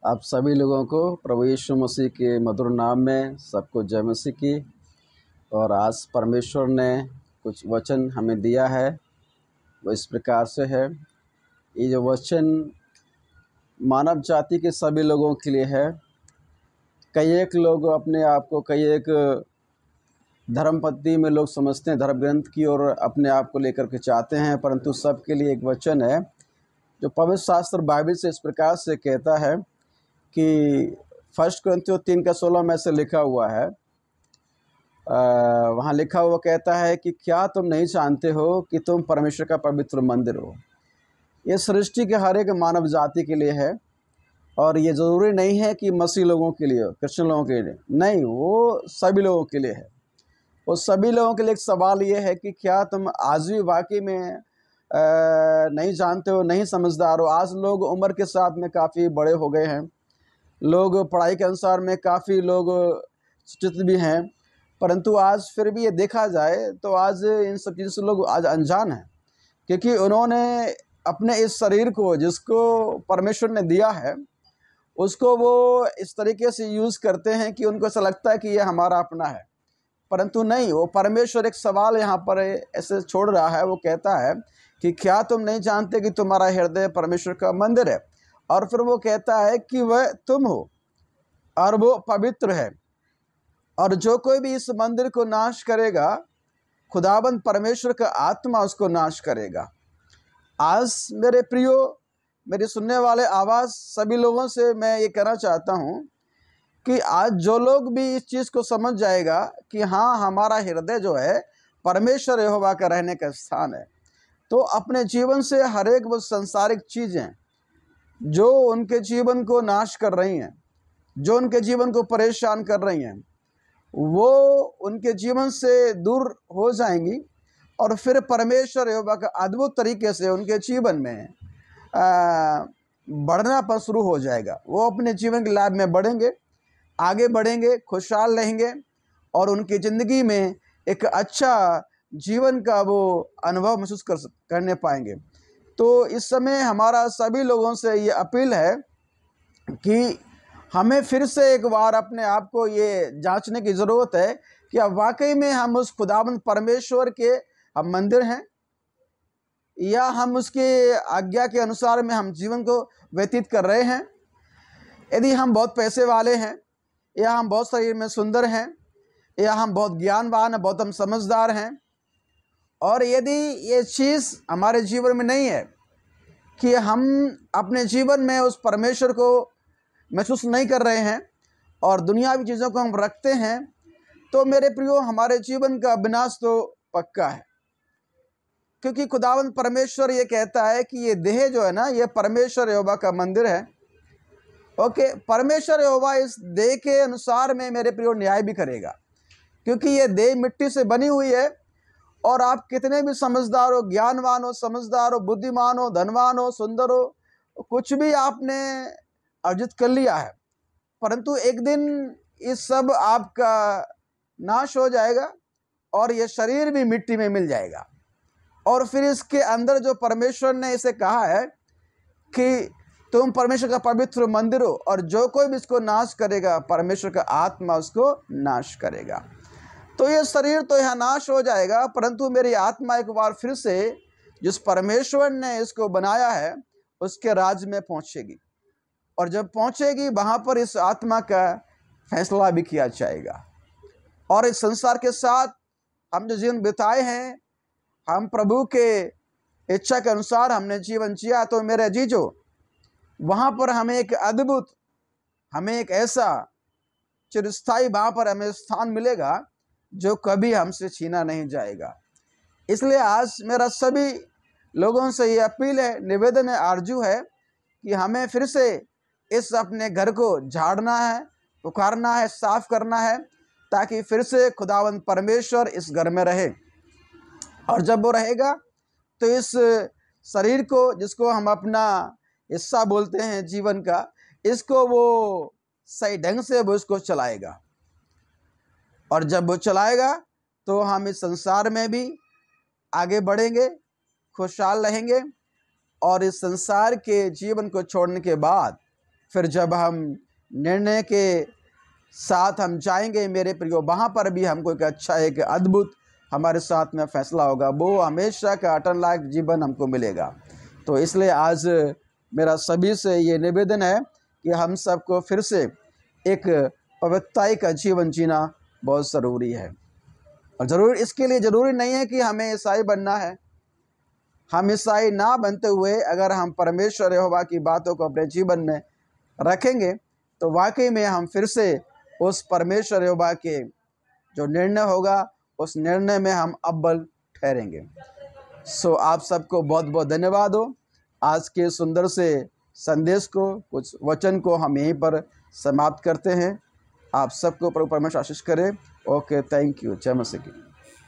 आप सभी लोगों को प्रभु यीशु मसीह के मधुर नाम में सबको जय मसीह की। और आज परमेश्वर ने कुछ वचन हमें दिया है, वो इस प्रकार से है। ये जो वचन मानव जाति के सभी लोगों के लिए है। कई एक लोग अपने आप को कई एक धर्म पद्धति में लोग समझते हैं, धर्म ग्रंथ की ओर अपने आप को लेकर के चाहते हैं, परंतु सबके लिए एक वचन है जो पवित्र शास्त्र बाइबल से इस प्रकार से कहता है कि 1 कुरिन्थियों 3:16 में से लिखा हुआ है। वहाँ लिखा हुआ कहता है कि क्या तुम नहीं जानते हो कि तुम परमेश्वर का पवित्र मंदिर हो। ये सृष्टि के हर एक मानव जाति के लिए है, और ये ज़रूरी नहीं है कि मसीह लोगों के लिए, क्रिश्चियन लोगों के लिए नहीं, वो सभी लोगों के लिए है। वो सभी लोगों के लिए एक सवाल ये है कि क्या तुम आज भी वाकई में नहीं जानते हो, नहीं समझदार हो। आज लोग उम्र के साथ में काफ़ी बड़े हो गए हैं, लोग पढ़ाई के अनुसार में काफ़ी लोग शिक्षित भी हैं, परंतु आज फिर भी ये देखा जाए तो आज इन सब चीज़ों से लोग आज अनजान हैं, क्योंकि उन्होंने अपने इस शरीर को जिसको परमेश्वर ने दिया है उसको वो इस तरीके से यूज़ करते हैं कि उनको ऐसा लगता है कि ये हमारा अपना है, परंतु नहीं। वो परमेश्वर एक सवाल यहाँ पर ऐसे छोड़ रहा है। वो कहता है कि क्या तुम नहीं जानते कि तुम्हारा हृदय परमेश्वर का मंदिर है। और फिर वो कहता है कि वह तुम हो और वो पवित्र है, और जो कोई भी इस मंदिर को नाश करेगा, खुदाबंद परमेश्वर का आत्मा उसको नाश करेगा। आज मेरे प्रियो, मेरे सुनने वाले आवाज़ सभी लोगों से मैं ये कहना चाहता हूँ कि आज जो लोग भी इस चीज़ को समझ जाएगा कि हाँ, हमारा हृदय जो है परमेश्वर यहोवा का रहने का स्थान है, तो अपने जीवन से हर एक वो संसारिक चीज़ें जो उनके जीवन को नाश कर रही हैं, जो उनके जीवन को परेशान कर रही हैं, वो उनके जीवन से दूर हो जाएंगी, और फिर परमेश्वर यहोवा का अद्भुत तरीके से उनके जीवन में बढ़ना पर शुरू हो जाएगा। वो अपने जीवन के लाभ में बढ़ेंगे, आगे बढ़ेंगे, खुशहाल रहेंगे, और उनकी ज़िंदगी में एक अच्छा जीवन का वो अनुभव महसूस करने पाएंगे। तो इस समय हमारा सभी लोगों से ये अपील है कि हमें फिर से एक बार अपने आप को ये जांचने की ज़रूरत है कि अब वाकई में हम उस खुदावंद परमेश्वर के हम मंदिर हैं, या हम उसके आज्ञा के अनुसार में हम जीवन को व्यतीत कर रहे हैं। यदि हम बहुत पैसे वाले हैं, या हम बहुत शरीर में सुंदर हैं, या हम बहुत ज्ञानवान हैं, बहुत हम समझदार हैं, और यदि ये चीज़ हमारे जीवन में नहीं है कि हम अपने जीवन में उस परमेश्वर को महसूस नहीं कर रहे हैं और दुनियावी चीज़ों को हम रखते हैं, तो मेरे प्रियो, हमारे जीवन का विनाश तो पक्का है। क्योंकि खुदावंद परमेश्वर ये कहता है कि ये देह जो है ना, ये परमेश्वर यहोवा का मंदिर है। ओके, परमेश्वर यहोवा इस देह के अनुसार में मेरे प्रियो न्याय भी करेगा, क्योंकि ये देह मिट्टी से बनी हुई है, और आप कितने भी समझदार हो, ज्ञानवान हो, समझदार हो, बुद्धिमान हो, धनवान हो, सुंदर हो, कुछ भी आपने अर्जित कर लिया है, परंतु एक दिन इस सब आपका नाश हो जाएगा, और ये शरीर भी मिट्टी में मिल जाएगा। और फिर इसके अंदर जो परमेश्वर ने इसे कहा है कि तुम परमेश्वर का पवित्र मंदिर हो, और जो कोई भी इसको नाश करेगा, परमेश्वर का आत्मा उसको नाश करेगा। तो ये शरीर तो यहाँ नाश हो जाएगा, परंतु मेरी आत्मा एक बार फिर से जिस परमेश्वर ने इसको बनाया है उसके राज्य में पहुँचेगी, और जब पहुँचेगी वहाँ पर इस आत्मा का फैसला भी किया जाएगा। और इस संसार के साथ हम जो जीवन बिताए हैं, हम प्रभु के इच्छा के अनुसार हमने जीवन जिया, तो मेरे अजीजों, वहाँ पर हमें एक अद्भुत, हमें एक ऐसा चिरस्थायी वहाँ पर हमें स्थान मिलेगा जो कभी हमसे छीना नहीं जाएगा। इसलिए आज मेरा सभी लोगों से ये अपील है, निवेदन है, आरजू है कि हमें फिर से इस अपने घर को झाड़ना है, पुकारना है, साफ करना है, ताकि फिर से खुदावंद परमेश्वर इस घर में रहे। और जब वो रहेगा तो इस शरीर को, जिसको हम अपना हिस्सा बोलते हैं जीवन का, इसको वो सही ढंग से वो इसको चलाएगा, और जब वो चलाएगा तो हम इस संसार में भी आगे बढ़ेंगे, खुशहाल रहेंगे, और इस संसार के जीवन को छोड़ने के बाद फिर जब हम निर्णय के साथ हम जाएंगे मेरे प्रियो, वहाँ पर भी हमको एक अच्छा, एक अद्भुत हमारे साथ में फैसला होगा। वो हमेशा का अटल लायक जीवन हमको मिलेगा। तो इसलिए आज मेरा सभी से ये निवेदन है कि हम सबको फिर से एक पवित्रता का जीवन जीना बहुत ज़रूरी है। और इसके लिए ज़रूरी नहीं है कि हमें ईसाई बनना है। हम ईसाई ना बनते हुए अगर हम परमेश्वर यहोवा की बातों को अपने जीवन में रखेंगे तो वाकई में हम फिर से उस परमेश्वर यहोवा के जो निर्णय होगा उस निर्णय में हम अव्वल ठहरेंगे। सो आप सबको बहुत बहुत धन्यवाद हो। आज के सुंदर से संदेश को, कुछ वचन को हम यहीं पर समाप्त करते हैं। आप सबको प्रभु परमेश्वर आशीष करे। Okay, thank you. जय मसीह की।